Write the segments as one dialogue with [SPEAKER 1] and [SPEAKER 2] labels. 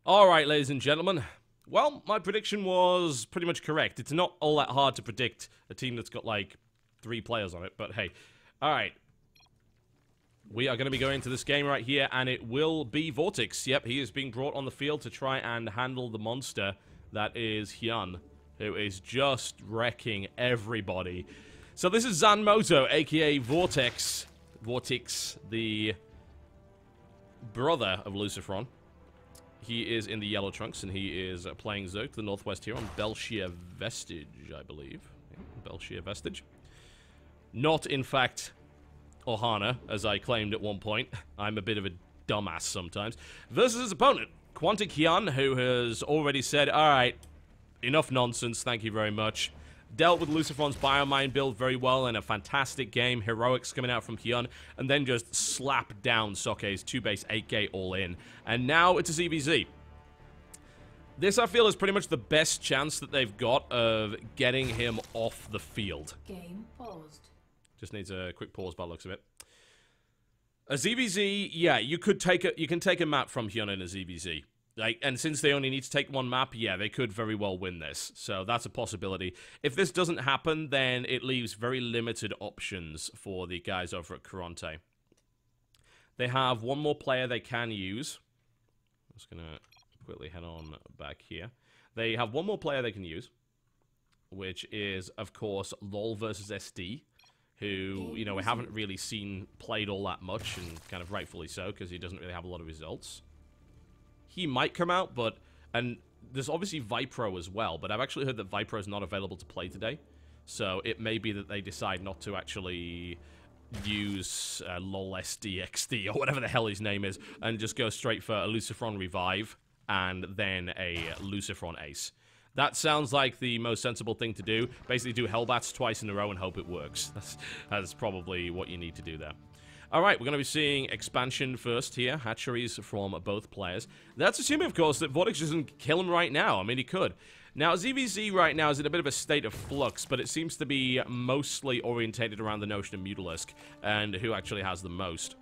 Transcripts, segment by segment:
[SPEAKER 1] Alright, ladies and gentlemen. Well, my prediction was pretty much correct. It's not all that hard to predict a team that's got, like, 3 players on it, but hey. Alright. We are going to be going to this game right here, and it will be Vortex. Yep, he is being brought on the field to try and handle the monster that is Hyun, who is just wrecking everybody. So this is Zanmoto, aka Vortex. Vortex, the brother of Lucifron. He is in the yellow trunks, and he is playing Zerg to the northwest here on Belshir Vestige, I believe. Yeah, Belshir Vestige. Not, in fact, Ohana, as I claimed at one point. I'm a bit of a dumbass sometimes. Versus his opponent, Quantic Hyun, who has already said, alright, enough nonsense, thank you very much. Dealt with Lucifron's Biomine build very well in a fantastic game. Heroics coming out from Hyun, and then just slap down Soke's 2-base 8K all in. And now it's a ZVZ. This, I feel, is pretty much the best chance that they've got of getting him off the field.
[SPEAKER 2] Game paused.
[SPEAKER 1] Just needs a quick pause by the looks of it. A ZVZ, yeah, you can take a map from Hyun in a ZVZ. Like, and since they only need to take one map, yeah, they could very well win this. So that's a possibility. If this doesn't happen, then it leaves very limited options for the guys over at Karont3. They have one more player they can use. I'm just going to quickly head on back here. They have one more player they can use, which is, of course, LOL versus SD, who, you know, we haven't really seen played all that much, and kind of rightfully so, because he doesn't really have a lot of results. He might come out, and there's obviously Vipro as well, but I've actually heard that Vipro is not available to play today. So it may be that they decide not to actually use LOL SDXD, or whatever the hell his name is, and just go straight for a Lucifron Revive, and then a Lucifron Ace. That sounds like the most sensible thing to do. Basically do Hellbats twice in a row and hope it works. That's probably what you need to do there. Alright, we're going to be seeing expansion first here. Hatcheries from both players. That's assuming, of course, that Vortex doesn't kill him right now. I mean, he could. Now, ZVZ right now is in a bit of a state of flux, but it seems to be mostly orientated around the notion of Mutalisk and who actually has the most.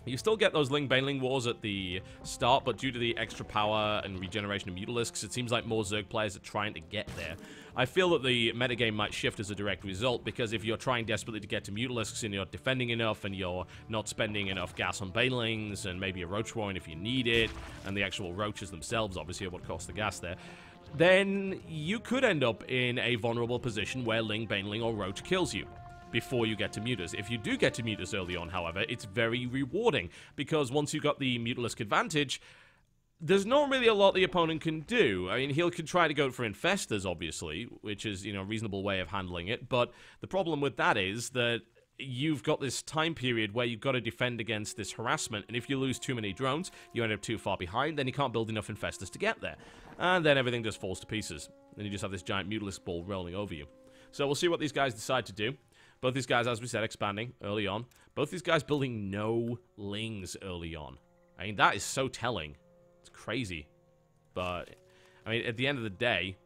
[SPEAKER 1] You still get those Ling-Baneling wars at the start, but due to the extra power and regeneration of Mutalisks, it seems like more Zerg players are trying to get there. I feel that the metagame might shift as a direct result, because if you're trying desperately to get to Mutalisks and you're defending enough and you're not spending enough gas on Banelings and maybe a Roach Warren if you need it, and the actual Roaches themselves obviously are what cost the gas there, then you could end up in a vulnerable position where Ling-Baneling or Roach kills you before you get to Mutas. If you do get to Mutas early on, however, it's very rewarding, because once you've got the Mutalisk advantage, there's not really a lot the opponent can do. I mean, he could try to go for Infestors, obviously, which is, you know, a reasonable way of handling it, but the problem with that is that you've got this time period where you've got to defend against this harassment, and if you lose too many drones, you end up too far behind, then you can't build enough Infestors to get there. And then everything just falls to pieces. Then you just have this giant Mutalisk ball rolling over you. So we'll see what these guys decide to do. Both these guys, as we said, expanding early on. Both these guys building no Lings early on. I mean, that is so telling. It's crazy. But, I mean, at the end of the day,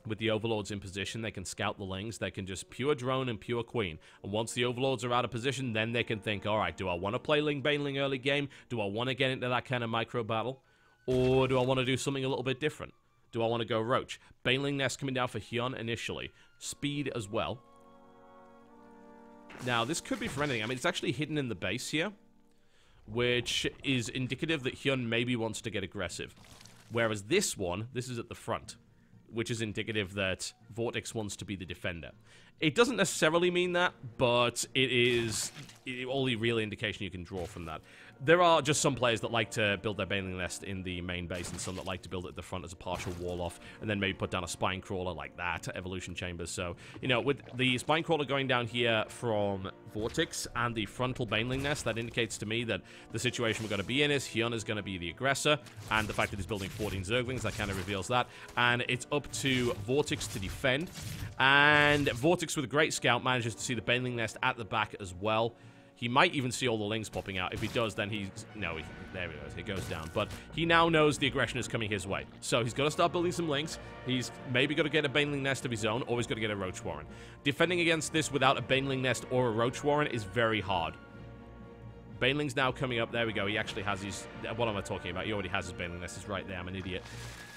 [SPEAKER 1] with the Overlords in position, they can scout the Lings. They can just pure drone and pure Queen. And once the Overlords are out of position, then they can think, alright, do I want to play Ling-Baneling early game? Do I want to get into that kind of micro battle? Or do I want to do something a little bit different? Do I want to go Roach? Baneling Nest coming down for Hyun initially. Speed as well. Now, this could be for anything. I mean, it's actually hidden in the base here, which is indicative that Hyun maybe wants to get aggressive. Whereas this one, this is at the front, which is indicative that Vortex wants to be the defender. It doesn't necessarily mean that, but it is all the real indication you can draw from that. There are just some players that like to build their Baneling Nest in the main base, and some that like to build it at the front as a partial wall-off, and then maybe put down a Spine Crawler like that, Evolution Chambers. So, you know, with the Spine Crawler going down here from Vortex and the frontal Baneling Nest, that indicates to me that the situation we're going to be in is Hyun is going to be the aggressor, and the fact that he's building 14 Zerglings, that kind of reveals that. And it's up to Vortex to defend, and Vortex with a great scout manages to see the Baneling Nest at the back as well. He might even see all the Lings popping out. If he does, then he's... No, there it is. It goes down. But he now knows the aggression is coming his way. So he's got to start building some Lings. He's maybe got to get a Baneling Nest of his own, or he's got to get a Roach Warren. Defending against this without a Baneling Nest or a Roach Warren is very hard. Baneling's now coming up. There we go. He actually has his... What am I talking about? He already has his Baneling nest. He's right there. I'm an idiot.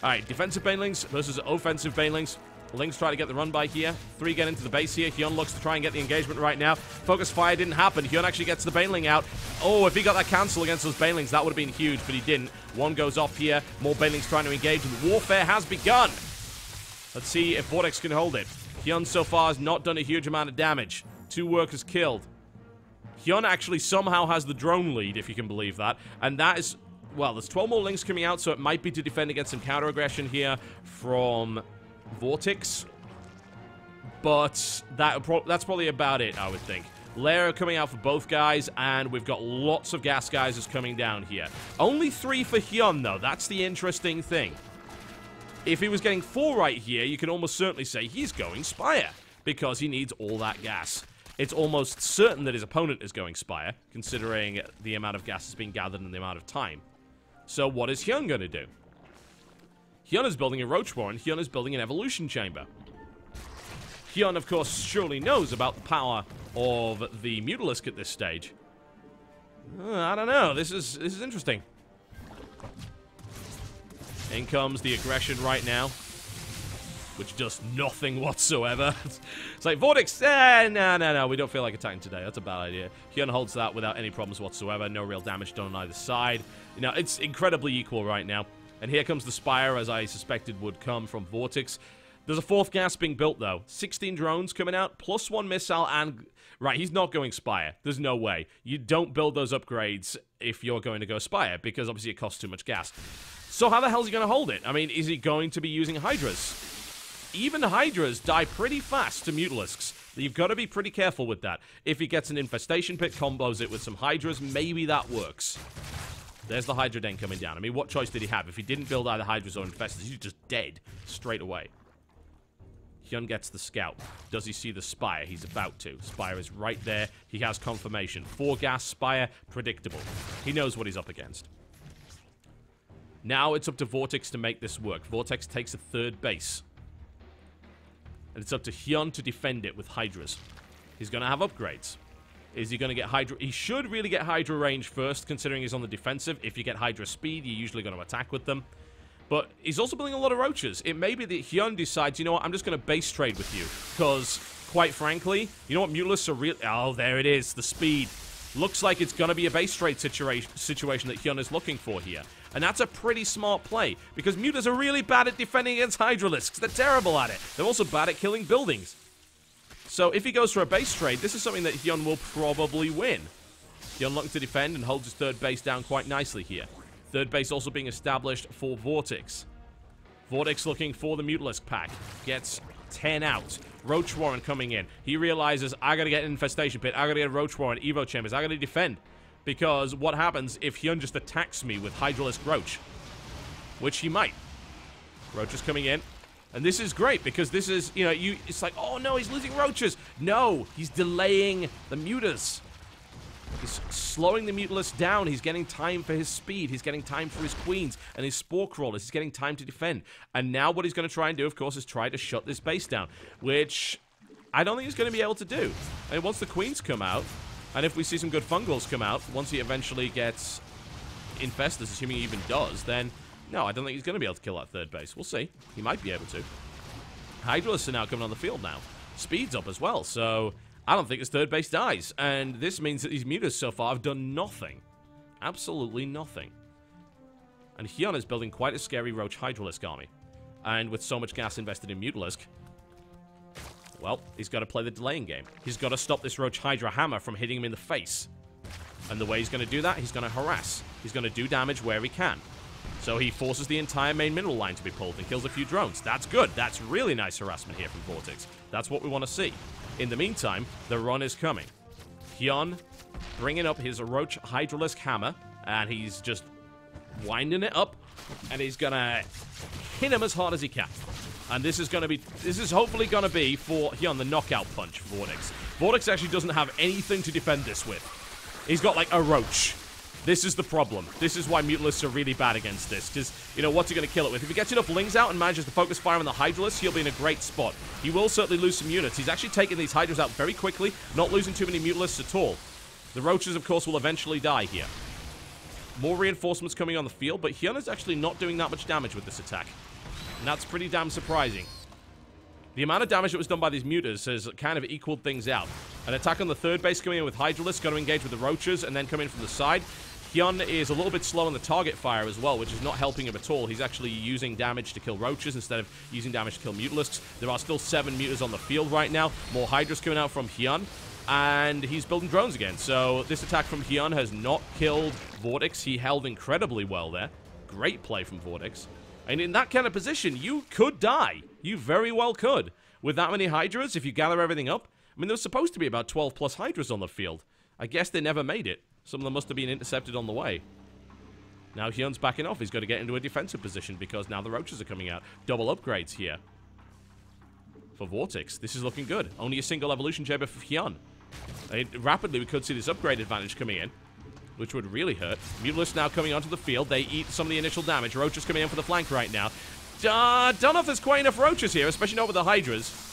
[SPEAKER 1] All right, defensive Banelings versus offensive Banelings. Lings try to get the run by here. 3 get into the base here. Hyun looks to try and get the engagement right now. Focus fire didn't happen. Hyun actually gets the Baneling out. Oh, if he got that cancel against those Banelings, that would have been huge, but he didn't. 1 goes off here. More Banelings trying to engage, and warfare has begun. Let's see if Vortex can hold it. Hyun so far has not done a huge amount of damage. 2 workers killed. Hyun actually somehow has the drone lead, if you can believe that. And that is... Well, there's 12 more Lings coming out, so it might be to defend against some counter aggression here from Vortex, but that's probably about it, I would think. Lair coming out for both guys, and we've got lots of gas geysers coming down here. Only 3 for Hyun, though. That's the interesting thing. If he was getting 4 right here, you can almost certainly say he's going Spire, because he needs all that gas. It's almost certain that his opponent is going Spire, considering the amount of gas that's being gathered and the amount of time. So what is Hyun going to do? Hyun is building a Roach Warren. Hyun is building an Evolution Chamber. Hyun, of course, surely knows about the power of the Mutalisk at this stage. I don't know. This is interesting. In comes the aggression right now, which does nothing whatsoever. It's like, Vortex, no, we don't feel like attacking today. That's a bad idea. Hyun holds that without any problems whatsoever. No real damage done on either side. You know, it's incredibly equal right now. And here comes the Spire, as I suspected would come from Vortex. There's a 4th gas being built, though. 16 drones coming out, plus 1 missile, and... Right, he's not going Spire. There's no way. You don't build those upgrades if you're going to go Spire, because obviously it costs too much gas. So how the hell is he going to hold it? I mean, is he going to be using Hydras? Even Hydras die pretty fast to Mutalisks. You've got to be pretty careful with that. If he gets an Infestation Pit, combos it with some Hydras, maybe that works. There's the Hydra Den coming down. I mean, what choice did he have? If he didn't build either Hydras or Infestors, he's just dead straight away. Hyun gets the Scout. Does he see the Spire? He's about to. Spire is right there. He has confirmation. 4 gas Spire, predictable. He knows what he's up against. Now it's up to Vortex to make this work. Vortex takes a 3rd base. And it's up to Hyun to defend it with Hydras. He's going to have upgrades. Is he going to get Hydra? He should really get Hydra range first, considering he's on the defensive. If you get Hydra speed, you're usually going to attack with them. But he's also building a lot of Roaches. It may be that Hyun decides, you know what, I'm just going to base trade with you. Because, quite frankly, you know what Mutalisks are real... Oh, there it is, the speed. Looks like it's going to be a base trade situation that Hyun is looking for here. And that's a pretty smart play, because Mutas are really bad at defending against Hydralisks. They're terrible at it. They're also bad at killing buildings. So if he goes for a base trade, this is something that Hyun will probably win. Hyun looking to defend and holds his 3rd base down quite nicely here. 3rd base also being established for Vortex. Vortex looking for the Mutalisk pack. Gets 10 out. Roach Warren coming in. He realizes, I gotta get an Infestation Pit. I gotta get a Roach Warren, Evo Chambers. I gotta defend. Because what happens if Hyun just attacks me with Hydralisk Roach? Which he might. Roach is coming in. And this is great, because this is, you know, it's like, oh no, he's losing Roaches. No, he's delaying the Mutas. He's slowing the Mutalisk down. He's getting time for his speed. He's getting time for his Queens and his Spore Crawlers. He's getting time to defend. And now what he's going to try and do, of course, is try to shut this base down, which I don't think he's going to be able to do. I mean, once the Queens come out, and if we see some good Fungals come out, once he eventually gets Infestors, assuming he even does, then no, I don't think he's going to be able to kill that 3rd base. We'll see. He might be able to. Hydralisks are now coming on the field now. Speed's up as well, so I don't think his 3rd base dies. And this means that these Mutas so far have done nothing. Absolutely nothing. And Hyun is building quite a scary Roach Hydralisk army. And with so much gas invested in Mutalisk, well, he's got to play the delaying game. He's got to stop this Roach Hydra hammer from hitting him in the face. And the way he's going to do that, he's going to harass. He's going to do damage where he can. So he forces the entire main mineral line to be pulled and kills a few drones. That's good. That's really nice harassment here from Vortex. That's what we want to see. In the meantime, the run is coming. Hyun bringing up his Roach Hydralisk hammer, and he's just winding it up, and he's going to hit him as hard as he can. And this is hopefully going to be for Hyun the knockout punch for Vortex. Vortex actually doesn't have anything to defend this with. He's got like a Roach. This is the problem. This is why Mutalisks are really bad against this. Because, you know, what's he going to kill it with? If he gets enough Lings out and manages to focus fire on the Hydralisk, he'll be in a great spot. He will certainly lose some units. He's actually taking these Hydras out very quickly, not losing too many Mutalisks at all. The roaches, of course, will eventually die here. More reinforcements coming on the field, but Hyun is actually not doing that much damage with this attack. And that's pretty damn surprising. The amount of damage that was done by these mutas has kind of equaled things out. An attack on the third base coming in with Hydralisk, got to engage with the roaches, and then come in from the side. Hyun is a little bit slow on the target fire as well, which is not helping him at all. He's actually using damage to kill roaches instead of using damage to kill mutalisks. There are still 7 mutas on the field right now. More Hydras coming out from Hyun. And he's building drones again. So this attack from Hyun has not killed Vortex. He held incredibly well there. Great play from Vortex. And in that kind of position, you could die. You very well could. With that many Hydras, if you gather everything up. I mean, there was supposed to be about 12 plus Hydras on the field. I guess they never made it. Some of them must have been intercepted on the way. Now Hyun's backing off. He's got to get into a defensive position because now the roaches are coming out. Double upgrades here for Vortex. This is looking good. Only a single evolution chamber for Hyun. Rapidly, we could see this upgrade advantage coming in, which would really hurt. Mutalisks now coming onto the field. They eat some of the initial damage. Roaches coming in for the flank right now. Don't know if there's quite enough roaches here, especially not with the Hydras.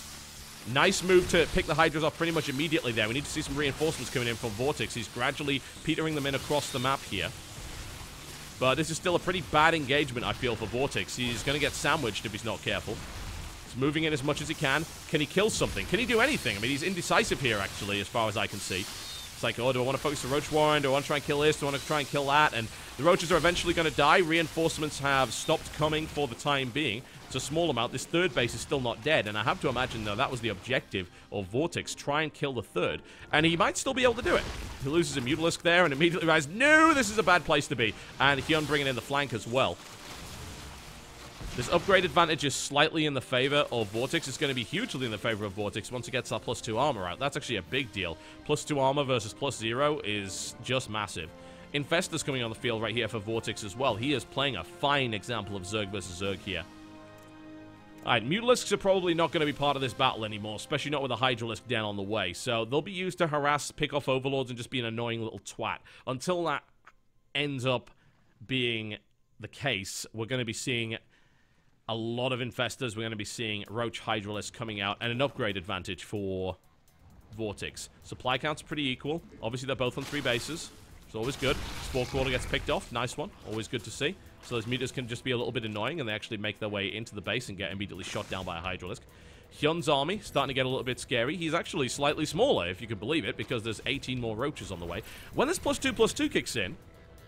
[SPEAKER 1] Nice move to pick the Hydras off pretty much immediately there. We need to see some reinforcements coming in from Vortex. He's gradually petering them in across the map here. But this is still a pretty bad engagement, I feel, for Vortex. He's going to get sandwiched if he's not careful. He's moving in as much as he can. Can he kill something? Can he do anything? I mean, he's indecisive here, actually, as far as I can see. It's like, oh, do I want to focus the Roach Warren? Do I want to try and kill this? Do I want to try and kill that? And the roaches are eventually going to die. Reinforcements have stopped coming for the time being. It's a small amount. This third base is still not dead. And I have to imagine, though, that was the objective of Vortex. Try and kill the third. And he might still be able to do it. He loses a Mutalisk there and immediately realizes, no, this is a bad place to be. And Hyun bringing in the flank as well. This upgrade advantage is slightly in the favor of Vortex. It's going to be hugely in the favor of Vortex once he gets that +2 armor out. That's actually a big deal. +2 armor versus +0 is just massive. Infestor's coming on the field right here for Vortex as well. He is playing a fine example of Zerg versus Zerg here. Alright, Mutalisks are probably not going to be part of this battle anymore, especially not with a Hydralisk down on the way. So they'll be used to harass, pick off Overlords, and just be an annoying little twat. Until that ends up being the case, we're going to be seeing a lot of Infestors. We're going to be seeing Roach Hydralisk coming out, and an upgrade advantage for Vortex. Supply count's pretty equal. Obviously, they're both on 3 bases. It's always good. Spore Crawler gets picked off. Nice one. Always good to see. So those mutas can just be a little bit annoying, and they actually make their way into the base and get immediately shot down by a Hydralisk. Hyun's army starting to get a little bit scary. He's actually slightly smaller, if you could believe it, because there's 18 more roaches on the way. When this +2/+2 kicks in,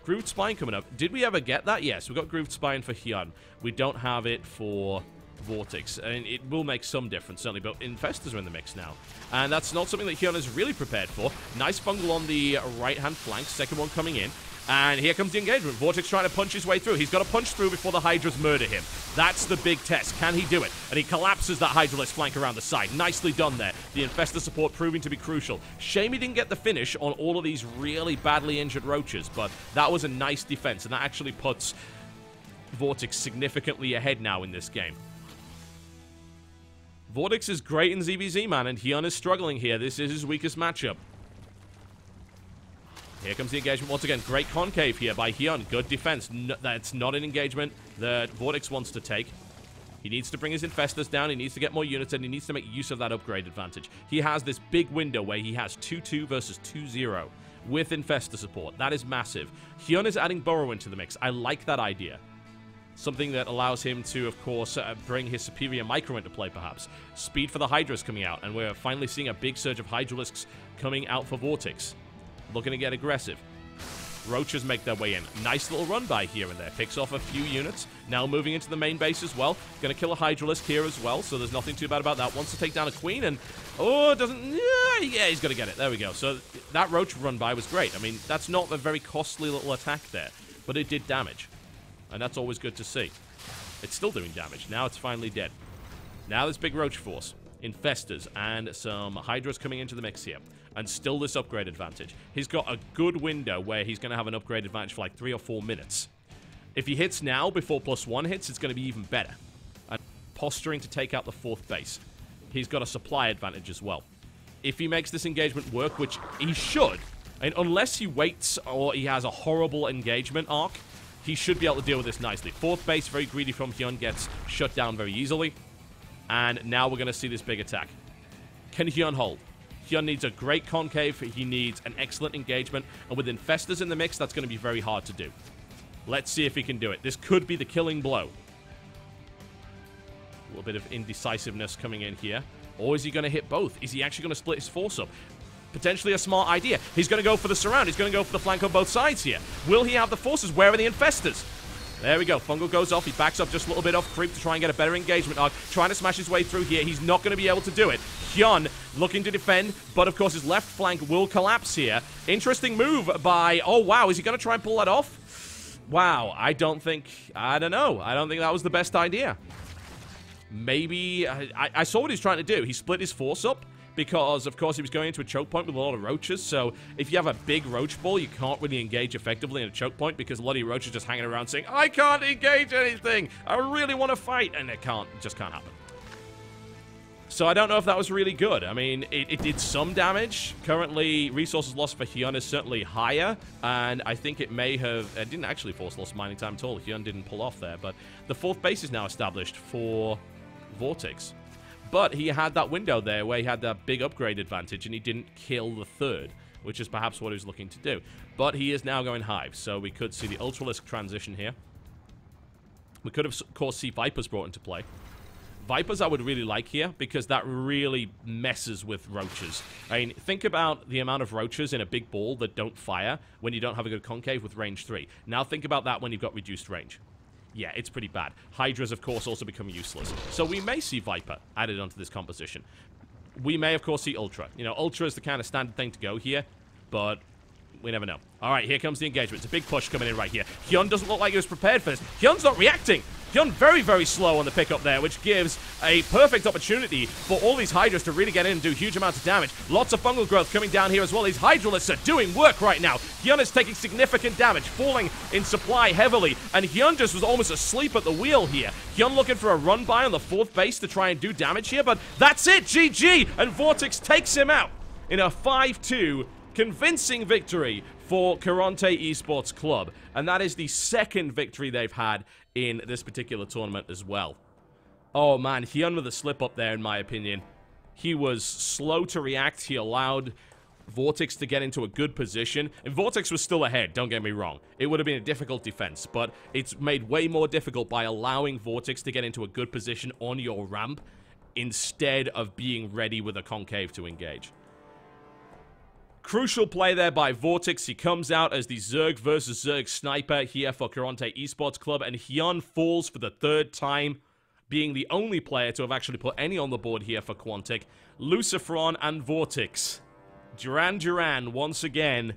[SPEAKER 1] Grooved Spine coming up. Did we ever get that? Yes, we got Grooved Spine for Hyun. We don't have it for Vortex, and it will make some difference, certainly, but Infestors are in the mix now. And that's not something that Hyun is really prepared for. Nice fungal on the right-hand flank, second one coming in. And here comes the engagement. Vortex trying to punch his way through. He's got to punch through before the Hydras murder him. That's the big test. Can he do it? And he collapses that Hydralisk flank around the side. Nicely done there. The Infestor support proving to be crucial. Shame he didn't get the finish on all of these really badly injured roaches, but that was a nice defense, and that actually puts Vortex significantly ahead now in this game. Vortex is great in ZVZ, man, and Hyun is struggling here. This is his weakest matchup. Here comes the engagement once again. Great concave here by Hyun. Good defense. No, that's not an engagement that Vortex wants to take. He needs to bring his Infestors down. He needs to get more units, and he needs to make use of that upgrade advantage. He has this big window where he has 2-2 versus 2-0 with Infestor support. That is massive. Hyun is adding Burrow into the mix. I like that idea. Something that allows him to, of course, bring his superior micro into play, perhaps. Speed for the Hydras coming out, and we're finally seeing a big surge of Hydralisks coming out for Vortex. Looking to get aggressive. Roaches make their way in. Nice little run by here and there. Picks off a few units. Now moving into the main base as well. Going to kill a Hydralisk here as well, so there's nothing too bad about that. Wants to take down a Queen, and oh, doesn't... Yeah, he's going to get it. There we go. So that Roach run by was great. I mean, that's not a very costly little attack there, but it did damage. And that's always good to see. It's still doing damage. Now it's finally dead. Now there's big Roach force. Infestors and some Hydras coming into the mix here. And still this upgrade advantage. He's got a good window where he's going to have an upgrade advantage for like 3 or 4 minutes. If he hits now before +1 hits, it's going to be even better. And posturing to take out the 4th base. He's got a supply advantage as well. If he makes this engagement work, which he should, and unless he waits or he has a horrible engagement arc, he should be able to deal with this nicely. 4th base, very greedy from Hyun, gets shut down very easily. And now we're going to see this big attack. Can Hyun hold? Hyun needs a great concave. He needs an excellent engagement. And with Infestors in the mix, that's going to be very hard to do. Let's see if he can do it. This could be the killing blow. A little bit of indecisiveness coming in here. Or is he going to hit both? Is he actually going to split his force up? Potentially a smart idea. He's going to go for the surround. He's going to go for the flank on both sides here. Will he have the forces? Where are the Infestors? There we go. Fungal goes off. He backs up just a little bit off creep to try and get a better engagement arc. Trying to smash his way through here. He's not going to be able to do it. Hyun looking to defend, but of course his left flank will collapse here. Interesting move by... Oh, wow. Is he going to try and pull that off? Wow. I don't know. I don't think that was the best idea. Maybe... I saw what he's trying to do. He split his force up. Because, of course, he was going into a choke point with a lot of roaches, so if you have a big roach ball, you can't really engage effectively in a choke point because a lot of your roaches are just hanging around saying, I can't engage anything! I really want to fight! And it just can't happen. So I don't know if that was really good. I mean, it did some damage. Currently, resources lost for Hyun is certainly higher, and I think it may have... It didn't actually force lost mining time at all. Hyun didn't pull off there, but the 4th base is now established for Vortex. But he had that window there where he had that big upgrade advantage, and he didn't kill the 3rd, which is perhaps what he was looking to do. But he is now going Hive, so we could see the Ultralisk transition here. We could have, of course, see Vipers brought into play. Vipers I would really like here, because that really messes with roaches. I mean, think about the amount of roaches in a big ball that don't fire when you don't have a good concave with range 3. Now think about that when you've got reduced range. Yeah, it's pretty bad. Hydras, of course, also become useless. So we may see Viper added onto this composition. We may, of course, see Ultra. You know, Ultra is the kind of standard thing to go here, but we never know. All right, here comes the engagement. It's a big push coming in right here. Hyun doesn't look like he was prepared for this. Hyun's not reacting. Hyun very, very slow on the pickup there, which gives a perfect opportunity for all these Hydras to really get in and do huge amounts of damage. Lots of fungal growth coming down here as well. These Hydralisks are doing work right now. Hyun is taking significant damage, falling in supply heavily, and Hyun just was almost asleep at the wheel here. Hyun looking for a run by on the 4th base to try and do damage here, but that's it, GG, and Vortex takes him out in a 5-2 convincing victory for Karont3 Esports Club, and that is the 2nd victory they've had in this particular tournament as well. Oh man, Hyun with a slip up there in my opinion. He was slow to react. He allowed Vortex to get into a good position, and Vortex was still ahead, don't get me wrong. It would have been a difficult defense, but it's made way more difficult by allowing Vortex to get into a good position on your ramp instead of being ready with a concave to engage. Crucial play there by Vortex. He comes out as the Zerg versus Zerg sniper here for Karont3 Esports Club, and Hyun falls for the 3rd time, being the only player to have actually put any on the board here for Quantic. Luciferon and Vortex. Duran once again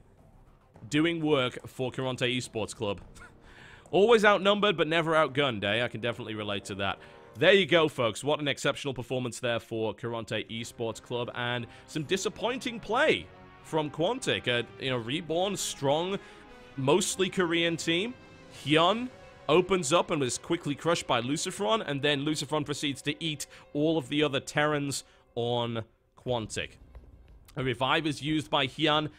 [SPEAKER 1] doing work for Karont3 Esports Club. Always outnumbered, but never outgunned, eh? I can definitely relate to that. There you go, folks. What an exceptional performance there for Karont3 Esports Club, and some disappointing play from Quantic, a reborn, strong, mostly Korean team. Hyun opens up and was quickly crushed by Luciferon, and then Luciferon proceeds to eat all of the other Terrans on Quantic. A revive is used by Hyun,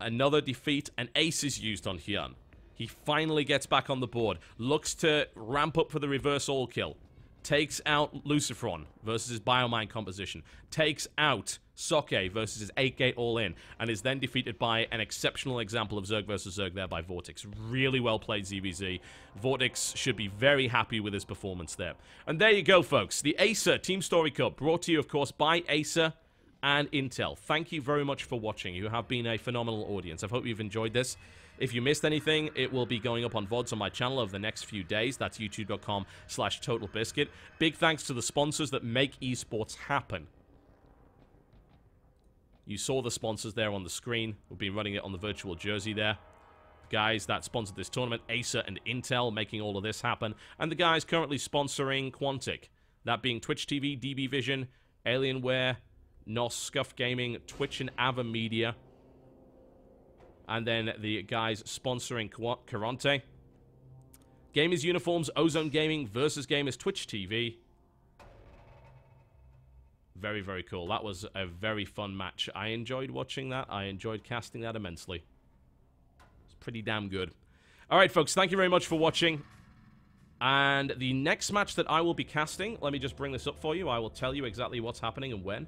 [SPEAKER 1] another defeat, and Ace is used on Hyun. He finally gets back on the board, looks to ramp up for the reverse all kill, takes out Luciferon versus his Biomine composition, takes out Soke versus his 8-gate all-in, and is then defeated by an exceptional example of Zerg versus Zerg there by Vortex. Really well played, ZVZ. Vortex should be very happy with his performance there. And there you go, folks. The Acer Teamstory Cup, brought to you, of course, by Acer and Intel. Thank you very much for watching. You have been a phenomenal audience. I hope you've enjoyed this. If you missed anything, it will be going up on VODs on my channel over the next few days. That's youtube.com/TotalBiscuit. Big thanks to the sponsors that make esports happen. You saw the sponsors there on the screen. We've been running it on the virtual jersey there. The guys that sponsored this tournament, Acer and Intel, making all of this happen. And the guys currently sponsoring Quantic. That being Twitch TV, DB Vision, Alienware, NOS, Scuff Gaming, Twitch and Ava Media. And then the guys sponsoring Karont3. Gamers Uniforms, Ozone Gaming, Versus Gamers, Twitch TV. Very, very cool. That was a very fun match. I enjoyed watching that. I enjoyed casting that immensely. It's pretty damn good. Alright, folks, thank you very much for watching. And the next match that I will be casting, let me just bring this up for you. I will tell you exactly what's happening and when.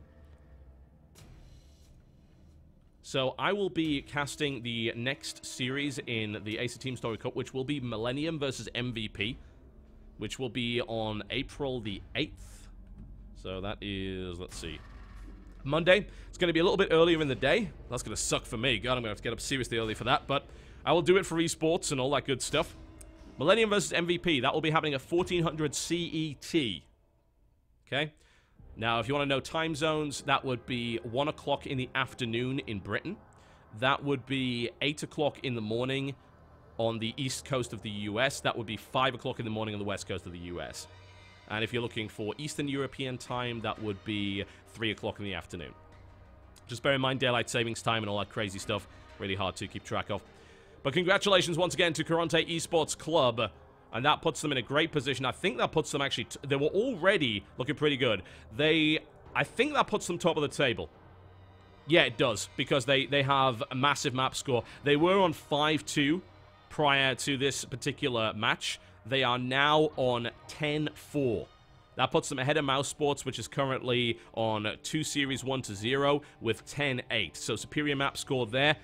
[SPEAKER 1] So I will be casting the next series in the Acer Teamstory Cup, which will be Millennium versus MVP, which will be on April the 8th. So that is, let's see, Monday. It's going to be a little bit earlier in the day. That's going to suck for me. God, I'm going to have to get up seriously early for that, but I will do it for esports and all that good stuff. Millennium versus MVP, that will be happening at 1400 CET. Okay? Now, if you want to know time zones, that would be 1 o'clock in the afternoon in Britain. That would be 8 o'clock in the morning on the east coast of the US. That would be 5 o'clock in the morning on the west coast of the US. And if you're looking for Eastern European time, that would be 3 o'clock in the afternoon. Just bear in mind daylight savings time and all that crazy stuff. Really hard to keep track of. But congratulations once again to Karont3 Esports Club. And that puts them in a great position. I think that puts them actually... they were already looking pretty good. I think that puts them top of the table. Yeah, it does. Because they have a massive map score. They were on 5-2 prior to this particular match. They are now on 10-4. That puts them ahead of Mouse Sports, which is currently on 2 Series 1-0 with 10-8. So superior map score there.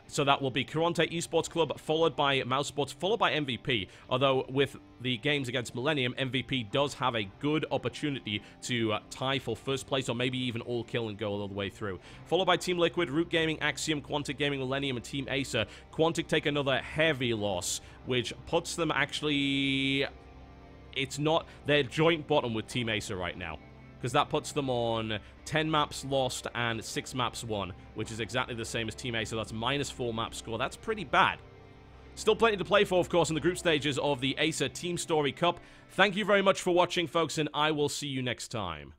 [SPEAKER 1] So that will be Karont3 Esports Club, followed by Mouse Sports, followed by MVP. Although with the games against Millennium, MVP does have a good opportunity to tie for first place, or maybe even all kill and go all the way through. Followed by Team Liquid, Root Gaming, Axiom, Quantic Gaming, Millennium, and Team Acer. Quantic take another heavy loss, which puts them actually... it's not... they're joint bottom with Team Acer right now. Because that puts them on 10 maps lost and 6 maps won, which is exactly the same as Team A, so that's -4 map score. That's pretty bad. Still plenty to play for, of course, in the group stages of the Acer Teamstory Cup. Thank you very much for watching, folks, and I will see you next time.